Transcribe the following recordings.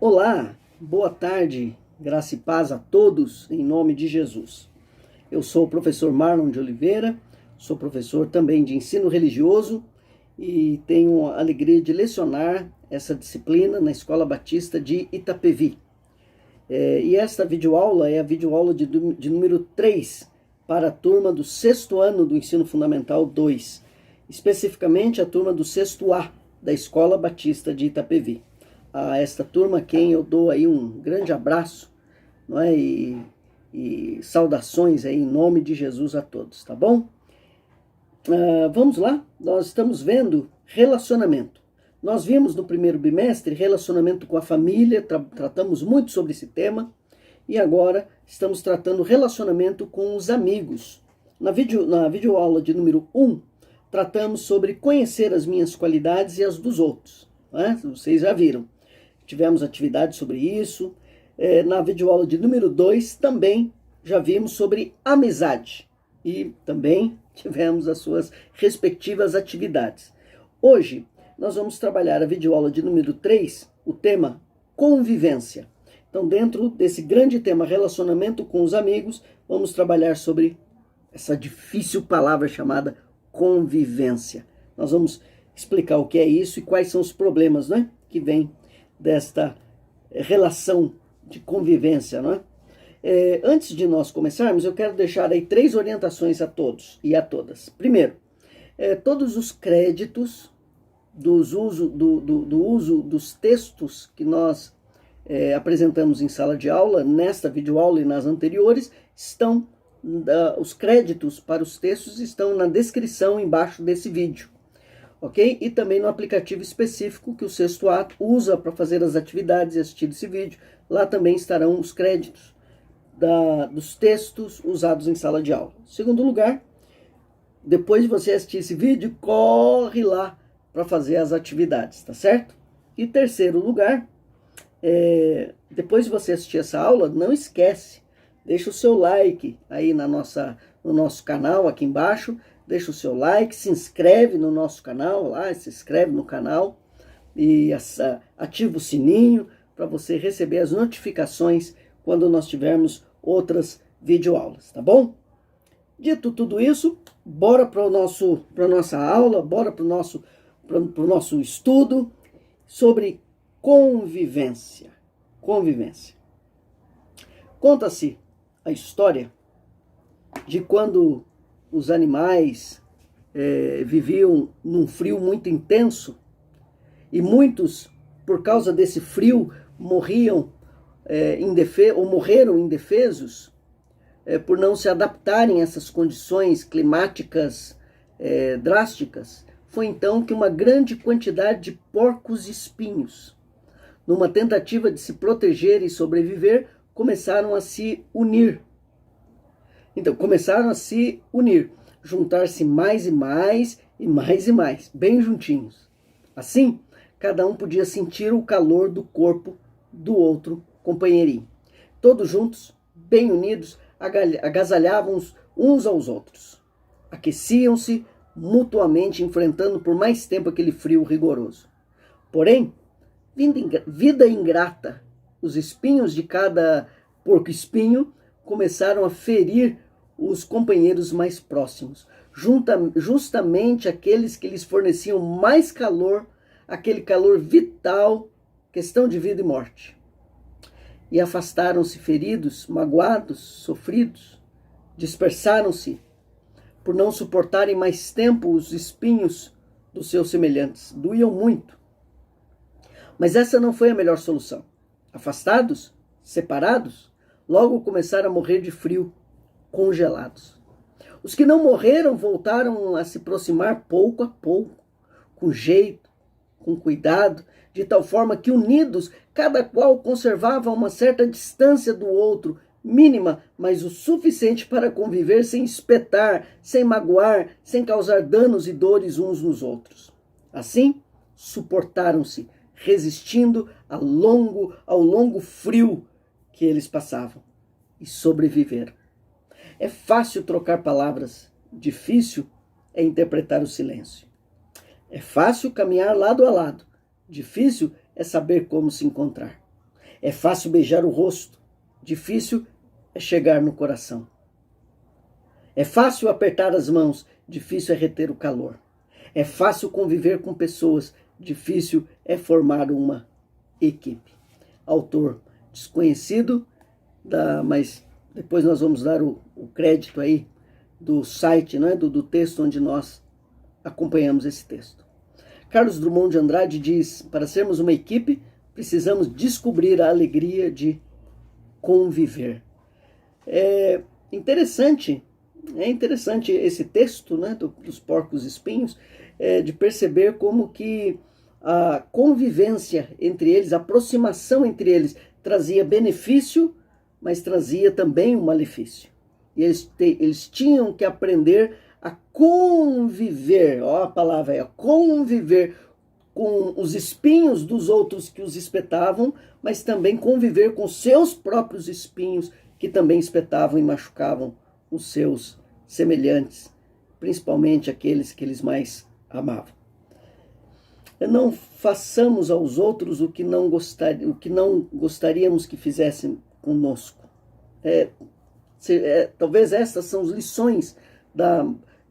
Olá, boa tarde, graça e paz a todos, em nome de Jesus. Eu sou o professor Marlon de Oliveira, sou professor também de ensino religioso e tenho a alegria de lecionar essa disciplina na Escola Batista de Itapevi. E esta videoaula é a videoaula de número 3 para a turma do 6º ano do Ensino Fundamental 2, especificamente a turma do 6º A da Escola Batista de Itapevi. A esta turma, quem eu dou aí um grande abraço, não é? E saudações aí em nome de Jesus a todos, tá bom? Vamos lá? Nós estamos vendo relacionamento. Nós vimos no primeiro bimestre relacionamento com a família, tratamos muito sobre esse tema, e agora estamos tratando relacionamento com os amigos. Na videoaula de número 1, tratamos sobre conhecer as minhas qualidades e as dos outros. Né? Vocês já viram. Tivemos atividades sobre isso. Na videoaula de número 2, também já vimos sobre amizade. E também tivemos as suas respectivas atividades. Hoje, nós vamos trabalhar a videoaula de número 3, o tema convivência. Então, dentro desse grande tema relacionamento com os amigos, vamos trabalhar sobre essa difícil palavra chamada convivência. Nós vamos explicar o que é isso e quais são os problemas, né, que vêm desta relação de convivência, não é? Antes de nós começarmos, eu quero deixar aí 3 orientações a todos e a todas. Primeiro, todos os créditos do uso dos textos que nós apresentamos em sala de aula, nesta videoaula e nas anteriores, os créditos para os textos estão na descrição embaixo desse vídeo. Ok? E também no aplicativo específico que o 6º A usa para fazer as atividades e assistir esse vídeo. Lá também estarão os créditos dos textos usados em sala de aula. Segundo lugar, depois de você assistir esse vídeo, corre lá para fazer as atividades, tá certo? E terceiro lugar, depois de você assistir essa aula, não esquece, deixa o seu like aí no nosso canal aqui embaixo, deixa o seu like, se inscreve no nosso canal, se inscreve no canal e ativa o sininho para você receber as notificações quando nós tivermos outras videoaulas, tá bom? Dito tudo isso, bora para a nossa aula, bora para o nosso estudo sobre convivência. Convivência. Conta-se a história de quando os animais viviam num frio muito intenso e muitos, por causa desse frio, morreram indefesos por não se adaptarem a essas condições climáticas drásticas. Foi então que uma grande quantidade de porcos-espinhos, numa tentativa de se proteger e sobreviver, começaram a se unir. Então, começaram a se unir, juntar-se mais e mais, bem juntinhos. Assim, cada um podia sentir o calor do corpo do outro companheirinho. Todos juntos, bem unidos, agasalhavam uns aos outros. Aqueciam-se mutuamente, enfrentando por mais tempo aquele frio rigoroso. Porém, vida ingrata, os espinhos de cada porco-espinho começaram a ferir os companheiros mais próximos, justamente aqueles que lhes forneciam mais calor, aquele calor vital, questão de vida e morte. E afastaram-se feridos, magoados, sofridos, dispersaram-se por não suportarem mais tempo os espinhos dos seus semelhantes. Doíam muito. Mas essa não foi a melhor solução. Afastados, separados, logo começaram a morrer de frio, congelados. Os que não morreram voltaram a se aproximar pouco a pouco, com jeito, com cuidado, de tal forma que unidos, cada qual conservava uma certa distância do outro, mínima, mas o suficiente para conviver sem espetar, sem magoar, sem causar danos e dores uns nos outros. Assim, suportaram-se, resistindo ao longo frio que eles passavam, e sobreviveram. É fácil trocar palavras, difícil é interpretar o silêncio. É fácil caminhar lado a lado, difícil é saber como se encontrar. É fácil beijar o rosto, difícil é chegar no coração. É fácil apertar as mãos, difícil é reter o calor. É fácil conviver com pessoas, difícil é formar uma equipe. Autor desconhecido, mas depois nós vamos dar o crédito aí do site, né, do texto onde nós acompanhamos esse texto. Carlos Drummond de Andrade diz: para sermos uma equipe, precisamos descobrir a alegria de conviver. É interessante esse texto, né, dos porcos espinhos, de perceber como que a convivência entre eles, a aproximação entre eles, trazia benefício, mas trazia também um malefício. E eles tinham que aprender a conviver, ó a palavra é conviver com os espinhos dos outros que os espetavam, mas também conviver com seus próprios espinhos que também espetavam e machucavam os seus semelhantes, principalmente aqueles que eles mais amavam. Não façamos aos outros o que não gostaríamos que fizessem conosco. Talvez essas são as lições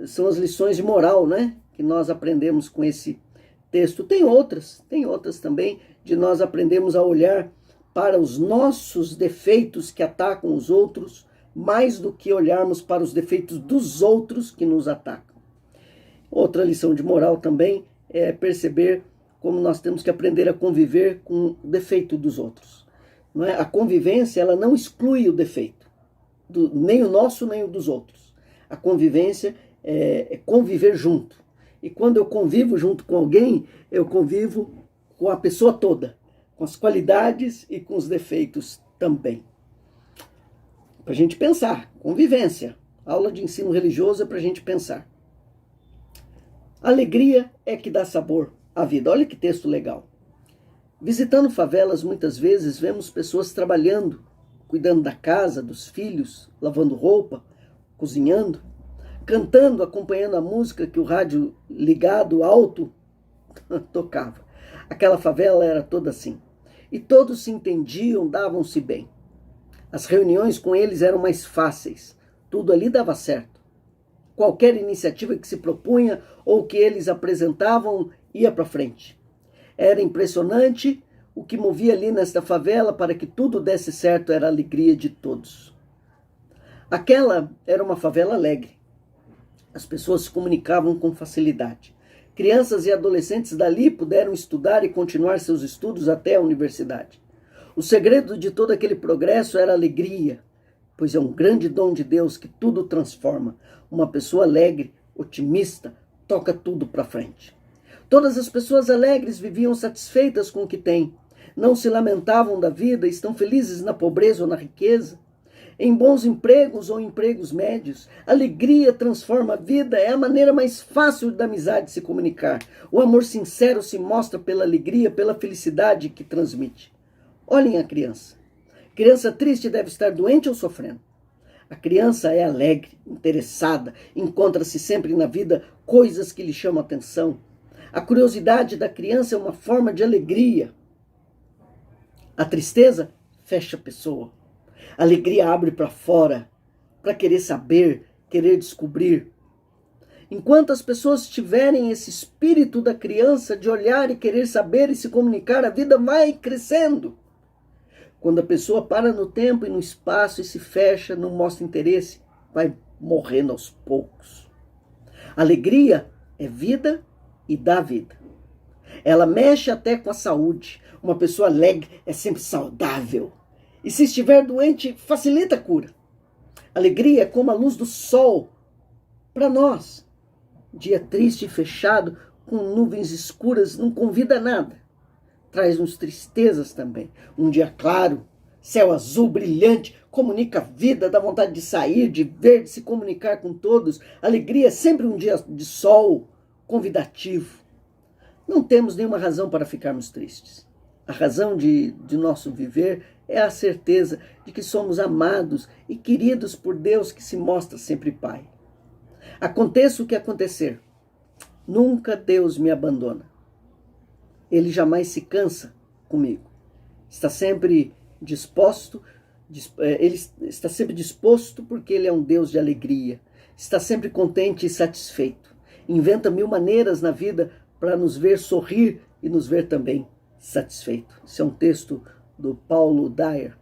são as lições de moral, né, que nós aprendemos com esse texto. Tem outras também, de nós aprendemos a olhar para os nossos defeitos que atacam os outros, mais do que olharmos para os defeitos dos outros que nos atacam. Outra lição de moral também é perceber como nós temos que aprender a conviver com o defeito dos outros. Não é? A convivência, ela não exclui o defeito, nem o nosso, nem o dos outros. A convivência é conviver junto. E quando eu convivo junto com alguém, eu convivo com a pessoa toda, com as qualidades e com os defeitos também. Para a gente pensar, convivência. Aula de ensino religioso é para a gente pensar. Alegria é que dá sabor à vida. Olha que texto legal. Visitando favelas, muitas vezes vemos pessoas trabalhando, cuidando da casa, dos filhos, lavando roupa, cozinhando, cantando, acompanhando a música que o rádio ligado alto tocava. Aquela favela era toda assim. E todos se entendiam, davam-se bem. As reuniões com eles eram mais fáceis. Tudo ali dava certo. Qualquer iniciativa que se propunha ou que eles apresentavam ia para frente. Era impressionante o que movia ali nesta favela para que tudo desse certo, era a alegria de todos. Aquela era uma favela alegre. As pessoas se comunicavam com facilidade. Crianças e adolescentes dali puderam estudar e continuar seus estudos até a universidade. O segredo de todo aquele progresso era a alegria, pois é um grande dom de Deus que tudo transforma. Uma pessoa alegre, otimista, toca tudo para frente. Todas as pessoas alegres viviam satisfeitas com o que têm. Não se lamentavam da vida, estão felizes na pobreza ou na riqueza. Em bons empregos ou empregos médios, alegria transforma a vida, é a maneira mais fácil da amizade se comunicar. O amor sincero se mostra pela alegria, pela felicidade que transmite. Olhem a criança. Criança triste deve estar doente ou sofrendo. A criança é alegre, interessada, encontra-se sempre na vida coisas que lhe chamam a atenção. A curiosidade da criança é uma forma de alegria. A tristeza fecha a pessoa. A alegria abre para fora, para querer saber, querer descobrir. Enquanto as pessoas tiverem esse espírito da criança de olhar e querer saber e se comunicar, a vida vai crescendo. Quando a pessoa para no tempo e no espaço e se fecha, não mostra interesse, vai morrendo aos poucos. Alegria é vida e dá vida. Ela mexe até com a saúde. Uma pessoa alegre é sempre saudável. E se estiver doente, facilita a cura. Alegria é como a luz do sol para nós. Dia triste e fechado, com nuvens escuras, não convida a nada. Traz-nos tristezas também. Um dia claro, céu azul, brilhante, comunica a vida, dá vontade de sair, de ver, de se comunicar com todos. Alegria é sempre um dia de sol, convidativo. Não temos nenhuma razão para ficarmos tristes. A razão de nosso viver é a certeza de que somos amados e queridos por Deus, que se mostra sempre Pai. Aconteça o que acontecer, nunca Deus me abandona. Ele jamais se cansa comigo. Está sempre disposto, ele está sempre disposto porque ele é um Deus de alegria, está sempre contente e satisfeito. Inventa mil maneiras na vida para nos ver sorrir e nos ver também satisfeito. Esse é um texto do Paulo Dyer.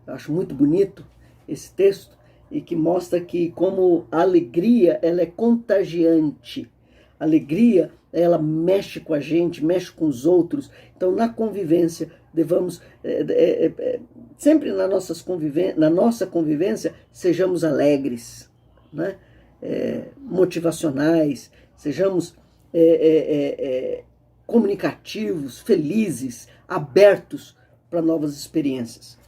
Eu acho muito bonito esse texto e que mostra que como a alegria ela é contagiante. A alegria ela mexe com a gente, mexe com os outros. Então na convivência devamos sempre na nossa convivência sejamos alegres, né? Motivacionais, sejamos comunicativos, felizes, abertos para novas experiências.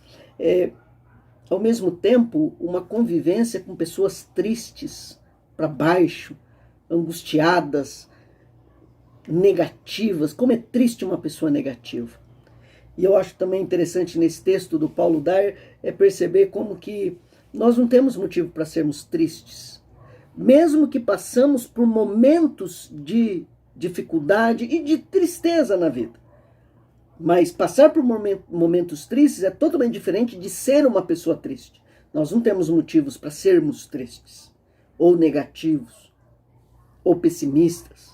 Ao mesmo tempo, uma convivência com pessoas tristes, para baixo, angustiadas, negativas. Como é triste uma pessoa negativa. E eu acho também interessante nesse texto do Paulo Dyer perceber como que nós não temos motivo para sermos tristes. Mesmo que passamos por momentos de dificuldade e de tristeza na vida. Mas passar por momentos tristes é totalmente diferente de ser uma pessoa triste. Nós não temos motivos para sermos tristes, ou negativos, ou pessimistas.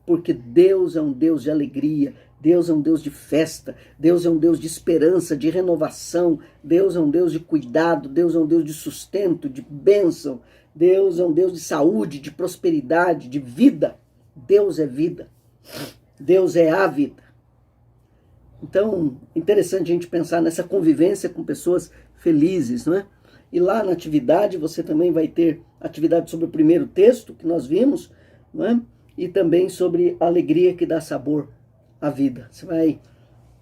Porque Deus é um Deus de alegria, Deus é um Deus de festa, Deus é um Deus de esperança, de renovação, Deus é um Deus de cuidado, Deus é um Deus de sustento, de bênção, Deus é um Deus de saúde, de prosperidade, de vida. Deus é vida, Deus é a vida. Então, interessante a gente pensar nessa convivência com pessoas felizes, não é? E lá na atividade você também vai ter atividade sobre o primeiro texto que nós vimos, não é? E também sobre a alegria que dá sabor à vida. Você vai,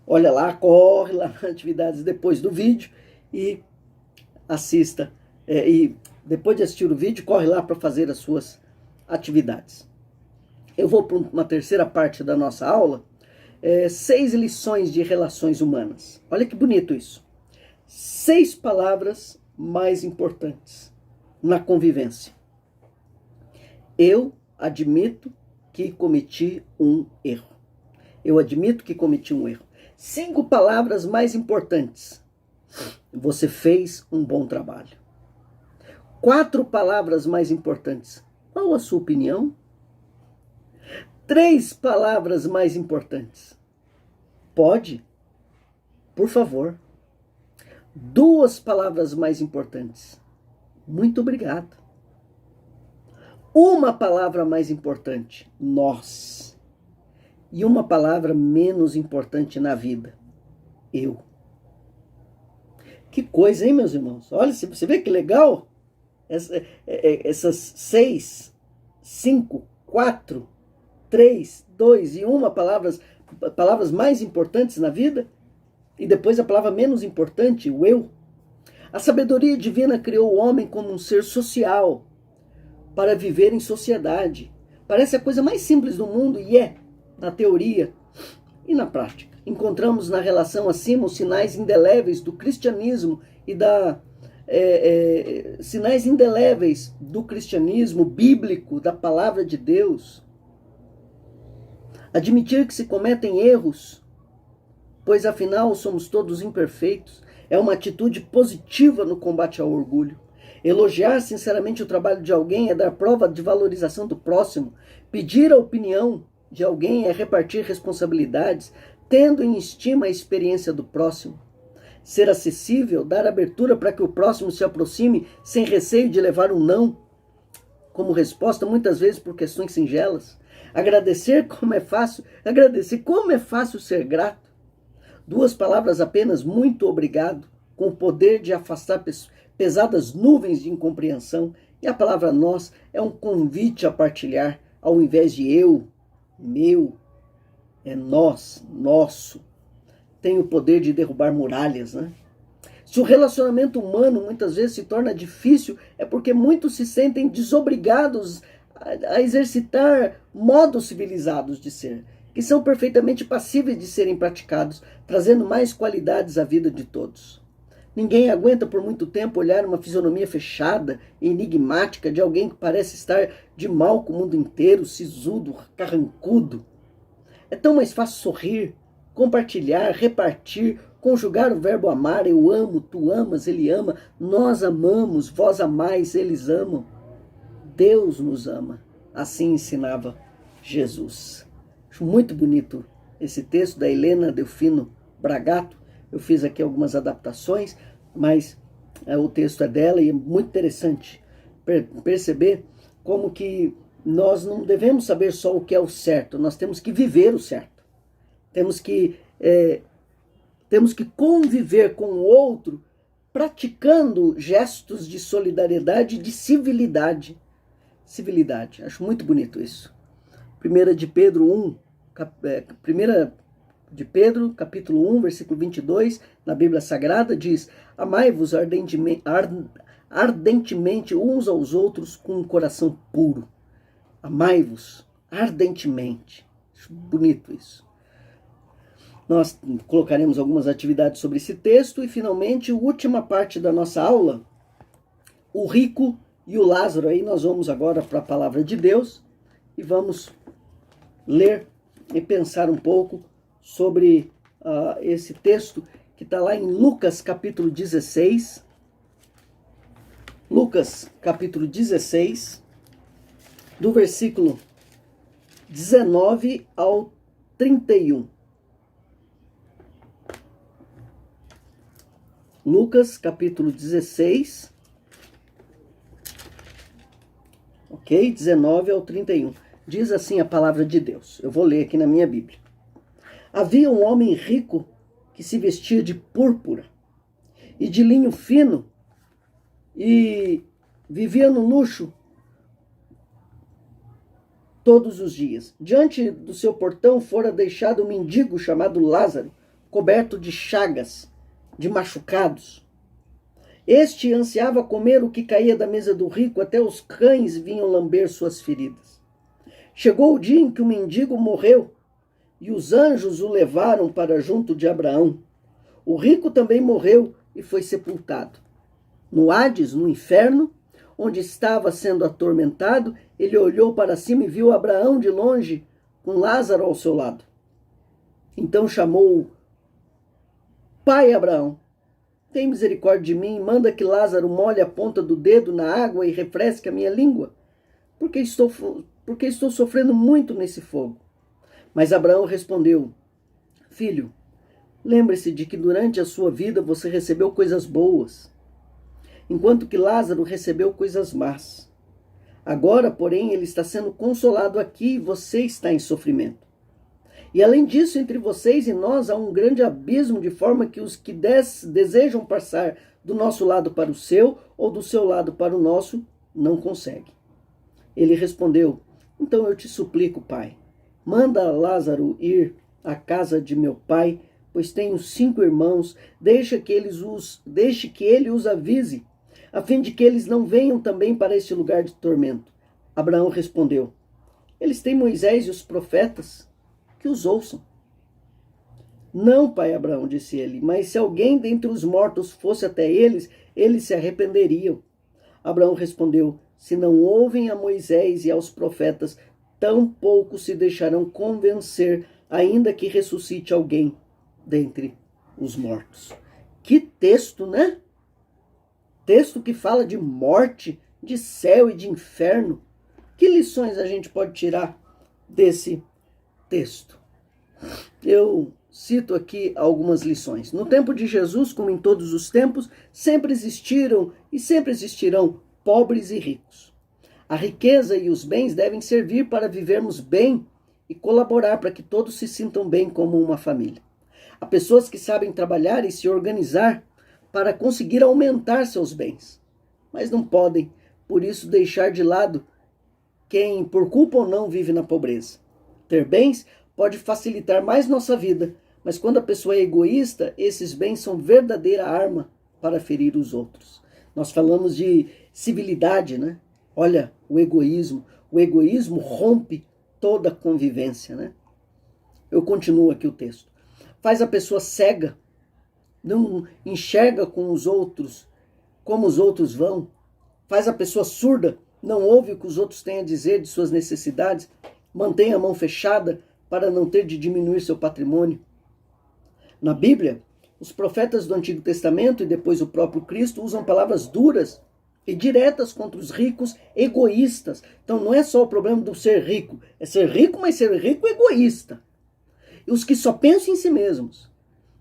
olha lá, corre lá nas atividades depois do vídeo e assista. E depois de assistir o vídeo, corre lá para fazer as suas atividades. Eu vou para uma terceira parte da nossa aula. 6 lições de relações humanas. Olha que bonito isso. 6 palavras mais importantes na convivência. Eu admito que cometi um erro. Eu admito que cometi um erro. 5 palavras mais importantes. Você fez um bom trabalho. 4 palavras mais importantes. Qual a sua opinião? 3 palavras mais importantes. Pode? Por favor. 2 palavras mais importantes. Muito obrigado. 1 palavra mais importante. Nós. E 1 palavra menos importante na vida. Eu. Que coisa, hein, meus irmãos? Olha, você vê que legal? Essas 6, 5, 4... 3, 2 e 1 palavras mais importantes na vida, e depois a palavra menos importante, o eu. A sabedoria divina criou o homem como um ser social, para viver em sociedade. Parece a coisa mais simples do mundo, e na teoria e na prática. Encontramos na relação acima os sinais indeléveis do cristianismo e sinais indeléveis do cristianismo bíblico, da palavra de Deus. Admitir que se cometem erros, pois afinal somos todos imperfeitos, é uma atitude positiva no combate ao orgulho. Elogiar sinceramente o trabalho de alguém é dar prova de valorização do próximo. Pedir a opinião de alguém é repartir responsabilidades, tendo em estima a experiência do próximo. Ser acessível, dar abertura para que o próximo se aproxime sem receio de levar um não como resposta, muitas vezes por questões singelas. Agradecer como é fácil ser grato. 2 palavras apenas, muito obrigado, com o poder de afastar pesadas nuvens de incompreensão. E a palavra nós é um convite a partilhar, ao invés de eu, meu, é nós, nosso. Tem o poder de derrubar muralhas, né? Se o relacionamento humano muitas vezes se torna difícil, é porque muitos se sentem desobrigados a exercitar modos civilizados de ser, que são perfeitamente passíveis de serem praticados, trazendo mais qualidades à vida de todos. Ninguém aguenta por muito tempo olhar uma fisionomia fechada e enigmática de alguém que parece estar de mal com o mundo inteiro, sisudo, carrancudo. É tão mais fácil sorrir, compartilhar, repartir, conjugar o verbo amar, eu amo, tu amas, ele ama, nós amamos, vós amais, eles amam. Deus nos ama. Assim ensinava Jesus. Acho muito bonito esse texto da Helena Delfino Bragato. Eu fiz aqui algumas adaptações, mas o texto é dela e é muito interessante perceber como que nós não devemos saber só o que é o certo, nós temos que viver o certo. Temos que conviver com o outro praticando gestos de solidariedade e de civilidade. Civilidade, acho muito bonito isso. 1 de Pedro 1, 1 de Pedro, capítulo 1, versículo 22, na Bíblia Sagrada, diz: amai-vos ardentemente uns aos outros com um coração puro. Amai-vos ardentemente. Acho bonito isso. Nós colocaremos algumas atividades sobre esse texto e, finalmente, a última parte da nossa aula, o rico e o Lázaro. Aí nós vamos agora para a palavra de Deus e vamos ler e pensar um pouco sobre esse texto que está lá em Lucas capítulo 16. Lucas capítulo 16, do versículo 19 ao 31. Lucas capítulo 16, ok? 19 ao 31. Diz assim a palavra de Deus. Eu vou ler aqui na minha Bíblia. Havia um homem rico que se vestia de púrpura e de linho fino e vivia no luxo todos os dias. Diante do seu portão fora deixado um mendigo chamado Lázaro, coberto de chagas, de machucados. Este ansiava comer o que caía da mesa do rico, até os cães vinham lamber suas feridas. Chegou o dia em que o mendigo morreu, e os anjos o levaram para junto de Abraão. O rico também morreu e foi sepultado. No Hades, no inferno, onde estava sendo atormentado, ele olhou para cima e viu Abraão de longe, com Lázaro ao seu lado. Então chamou: Pai Abraão, tem misericórdia de mim, manda que Lázaro molhe a ponta do dedo na água e refresque a minha língua, porque estou sofrendo muito nesse fogo. Mas Abraão respondeu: Filho, lembre-se de que durante a sua vida você recebeu coisas boas, enquanto que Lázaro recebeu coisas más. Agora, porém, ele está sendo consolado aqui e você está em sofrimento. E além disso, entre vocês e nós há um grande abismo, de forma que os que desejam passar do nosso lado para o seu, ou do seu lado para o nosso, não conseguem. Ele respondeu: Então eu te suplico, pai, manda Lázaro ir à casa de meu pai, pois tenho 5 irmãos, deixe que ele os avise, a fim de que eles não venham também para este lugar de tormento. Abraão respondeu: Eles têm Moisés e os profetas, que os ouçam. Não, pai Abraão, disse ele, mas se alguém dentre os mortos fosse até eles, eles se arrependeriam. Abraão respondeu: Se não ouvem a Moisés e aos profetas, tampouco se deixarão convencer, ainda que ressuscite alguém dentre os mortos. Que texto, né? Texto que fala de morte, de céu e de inferno. Que lições a gente pode tirar desse texto? Eu cito aqui algumas lições. No tempo de Jesus, como em todos os tempos, sempre existiram e sempre existirão pobres e ricos. A riqueza e os bens devem servir para vivermos bem e colaborar para que todos se sintam bem como uma família. Há pessoas que sabem trabalhar e se organizar para conseguir aumentar seus bens, mas não podem, por isso, deixar de lado quem, por culpa ou não, vive na pobreza. Ter bens pode facilitar mais nossa vida, mas quando a pessoa é egoísta, esses bens são verdadeira arma para ferir os outros. Nós falamos de civilidade, né? Olha, o egoísmo rompe toda a convivência, né? Eu continuo aqui o texto. Faz a pessoa cega, não enxerga com os outros como os outros vão. Faz a pessoa surda, não ouve o que os outros têm a dizer de suas necessidades. Mantém a mão fechada para não ter de diminuir seu patrimônio. Na Bíblia, Os profetas do Antigo Testamento e depois o próprio Cristo usam palavras duras e diretas contra os ricos egoístas. Então não é só o problema do ser rico, é ser rico, mas ser rico egoísta. E os que só pensam em si mesmos.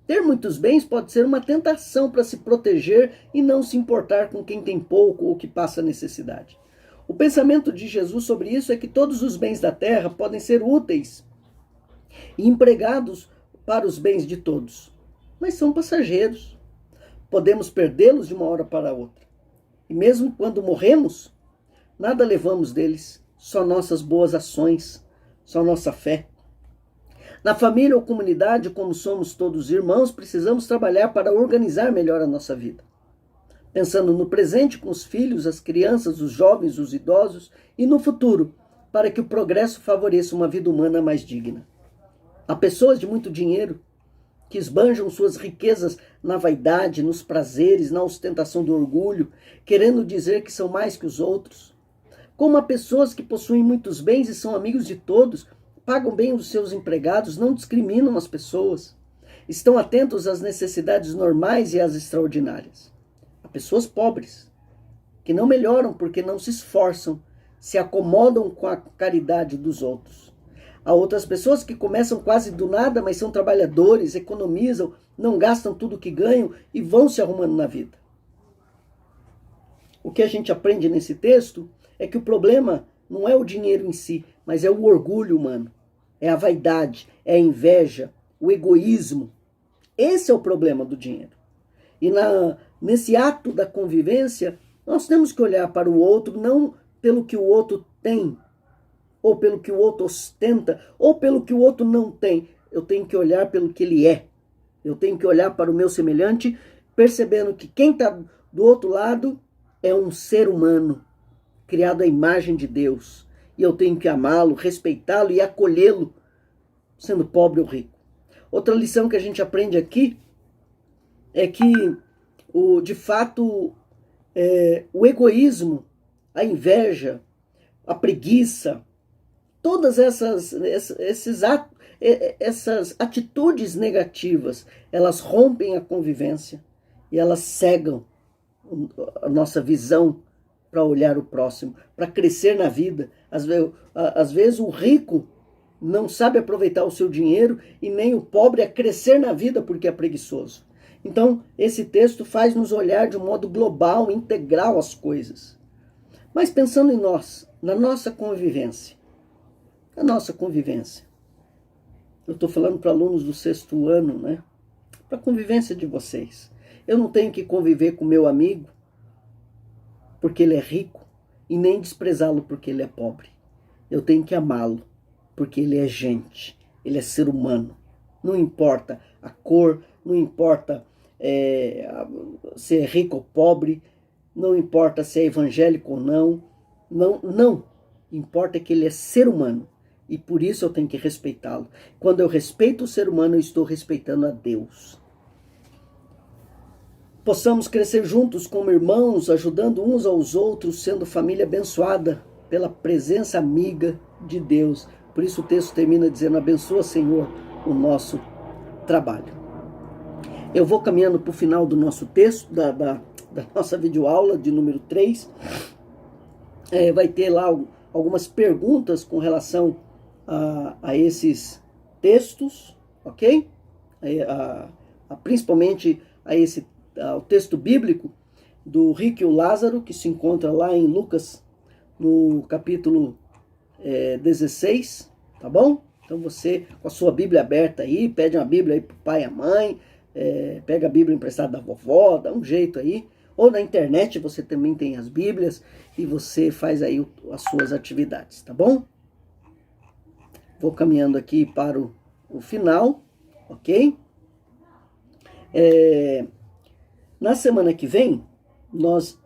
Ter muitos bens pode ser uma tentação para se proteger e não se importar com quem tem pouco ou que passa necessidade. O pensamento de Jesus sobre isso é que todos os bens da terra podem ser úteis e empregados para os bens de todos, mas são passageiros. Podemos perdê-los de uma hora para outra. E mesmo quando morremos, nada levamos deles, só nossas boas ações, só nossa fé. Na família ou comunidade, como somos todos irmãos, precisamos trabalhar para organizar melhor a nossa vida. Pensando no presente com os filhos, as crianças, os jovens, os idosos e no futuro, para que o progresso favoreça uma vida humana mais digna. Há pessoas de muito dinheiro que esbanjam suas riquezas na vaidade, nos prazeres, na ostentação do orgulho, querendo dizer que são mais que os outros. Como há pessoas que possuem muitos bens e são amigos de todos, pagam bem os seus empregados, não discriminam as pessoas, estão atentos às necessidades normais e às extraordinárias. Há pessoas pobres, que não melhoram porque não se esforçam, se acomodam com a caridade dos outros. Há outras pessoas que começam quase do nada, mas são trabalhadores, economizam, não gastam tudo o que ganham e vão se arrumando na vida. O que a gente aprende nesse texto é que o problema não é o dinheiro em si, mas é o orgulho humano. É a vaidade, é a inveja, o egoísmo. Esse é o problema do dinheiro. E nesse ato da convivência, nós temos que olhar para o outro, não pelo que o outro tem, ou pelo que o outro ostenta, ou pelo que o outro não tem. Eu tenho que olhar pelo que ele é. Eu tenho que olhar para o meu semelhante, percebendo que quem está do outro lado é um ser humano, criado à imagem de Deus. E eu tenho que amá-lo, respeitá-lo e acolhê-lo, sendo pobre ou rico. Outra lição que a gente aprende aqui é que, de fato, o egoísmo, a inveja, a preguiça, todas essas atitudes negativas, elas rompem a convivência e elas cegam a nossa visão para olhar o próximo, para crescer na vida. Às vezes o rico não sabe aproveitar o seu dinheiro e nem o pobre a crescer na vida porque é preguiçoso. Então, esse texto faz nos olhar de um modo global, integral as coisas. Mas pensando em nós, na nossa convivência. A nossa convivência. Eu estou falando para alunos do 6º ano, né? Para a convivência de vocês. Eu não tenho que conviver com meu amigo porque ele é rico e nem desprezá-lo porque ele é pobre. Eu tenho que amá-lo porque ele é gente, ele é ser humano. Não importa a cor, não importa se é rico ou pobre, não importa se é evangélico ou não. Não. Importa que ele é ser humano. E por isso eu tenho que respeitá-lo. Quando eu respeito o ser humano, eu estou respeitando a Deus. Possamos crescer juntos como irmãos, ajudando uns aos outros, sendo família abençoada pela presença amiga de Deus. Por isso o texto termina dizendo: abençoa, Senhor, o nosso trabalho. Eu vou caminhando para o final do nosso texto, da nossa videoaula de número 3. Vai ter lá algumas perguntas com relação a esses textos, ok? Principalmente ao texto bíblico do rico e o Lázaro, que se encontra lá em Lucas, no capítulo 16, tá bom? Então você, com a sua Bíblia aberta aí, pede uma Bíblia aí pro pai e a mãe, pega a Bíblia emprestada da vovó, dá um jeito aí. Ou na internet você também tem as Bíblias e você faz aí as suas atividades, tá bom? Vou caminhando aqui para o final, ok? Na semana que vem, nós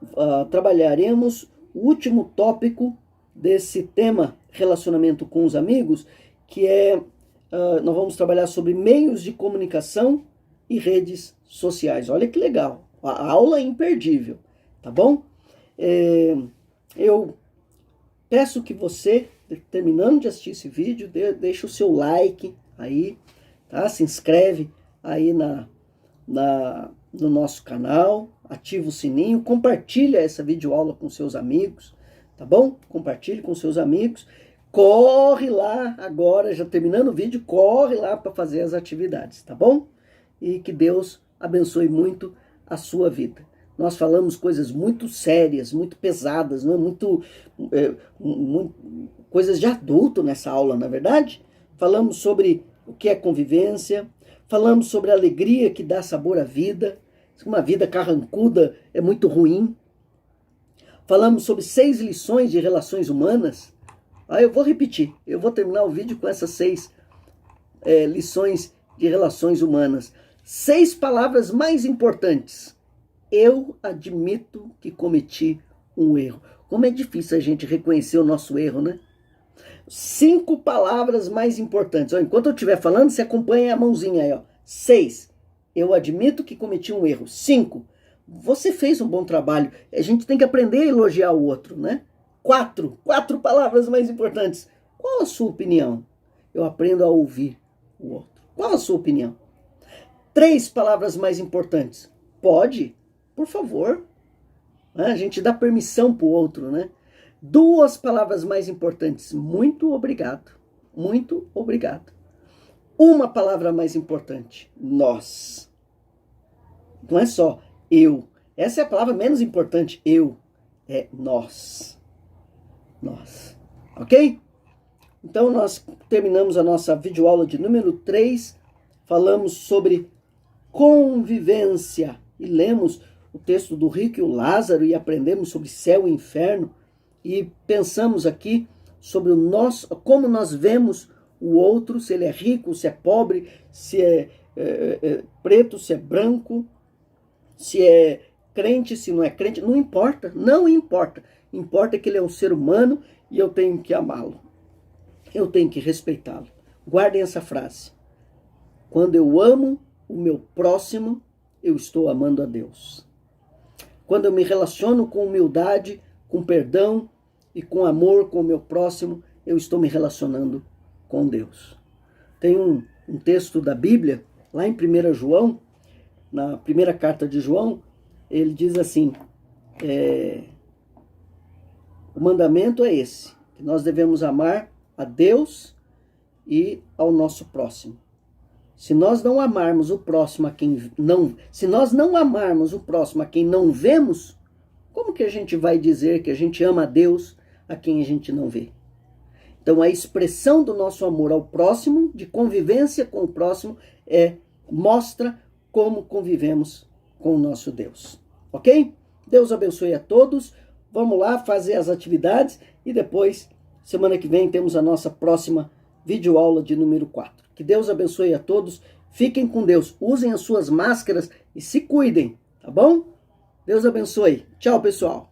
trabalharemos o último tópico desse tema, relacionamento com os amigos, que nós vamos trabalhar sobre meios de comunicação e redes sociais. Olha que legal, a aula é imperdível, tá bom? Eu peço que você, terminando de assistir esse vídeo, deixe o seu like aí, tá? Se inscreve aí no nosso canal, ativa o sininho, compartilha essa videoaula com seus amigos, tá bom? Compartilhe com seus amigos. Corre lá agora, já terminando o vídeo, corre lá para fazer as atividades, tá bom? E que Deus abençoe muito a sua vida. Nós falamos coisas muito sérias, muito pesadas, não é? Muito coisas de adulto nessa aula, na verdade. Falamos sobre o que é convivência, falamos sobre a alegria que dá sabor à vida. Uma vida carrancuda é muito ruim. Falamos sobre 6 lições de relações humanas. Eu vou repetir, eu vou terminar o vídeo com essas 6 lições de relações humanas. 6 palavras mais importantes. Eu admito que cometi um erro. Como é difícil a gente reconhecer o nosso erro, né? 5 palavras mais importantes. Enquanto eu estiver falando, você acompanha a mãozinha aí. 6. Eu admito que cometi um erro. 5. Você fez um bom trabalho. A gente tem que aprender a elogiar o outro, né? 4 palavras mais importantes. Qual a sua opinião? Eu aprendo a ouvir o outro. Qual a sua opinião? 3 palavras mais importantes. Pode? Por favor. A gente dá permissão para o outro, né? 2 palavras mais importantes. Muito obrigado. Muito obrigado. 1 palavra mais importante. Nós. Não é só eu. Essa é a palavra menos importante. Eu. É nós. Nós. Ok? Então nós terminamos a nossa videoaula de número 3. Falamos sobre convivência. E lemos o texto do rico e o Lázaro e aprendemos sobre céu e inferno. E pensamos aqui sobre como nós vemos o outro, se ele é rico, se é pobre, se é preto, se é branco, se é crente, se não é crente, não importa, não importa. Importa que ele é um ser humano e eu tenho que amá-lo. Eu tenho que respeitá-lo. Guardem essa frase. Quando eu amo o meu próximo, eu estou amando a Deus. Quando eu me relaciono com humildade, com perdão e com amor com o meu próximo, eu estou me relacionando com Deus. Tem um texto da Bíblia, lá em 1 João, na primeira carta de João, ele diz assim, o mandamento é esse, que nós devemos amar a Deus e ao nosso próximo. Se nós não amarmos o próximo a quem não, se nós não amarmos o próximo a quem não vemos, como que a gente vai dizer que a gente ama a Deus a quem a gente não vê? Então a expressão do nosso amor ao próximo, de convivência com o próximo, mostra como convivemos com o nosso Deus. Ok? Deus abençoe a todos. Vamos lá fazer as atividades e depois, semana que vem, temos a nossa próxima videoaula de número 4. Que Deus abençoe a todos. Fiquem com Deus. Usem as suas máscaras e se cuidem, tá bom? Deus abençoe. Tchau, pessoal.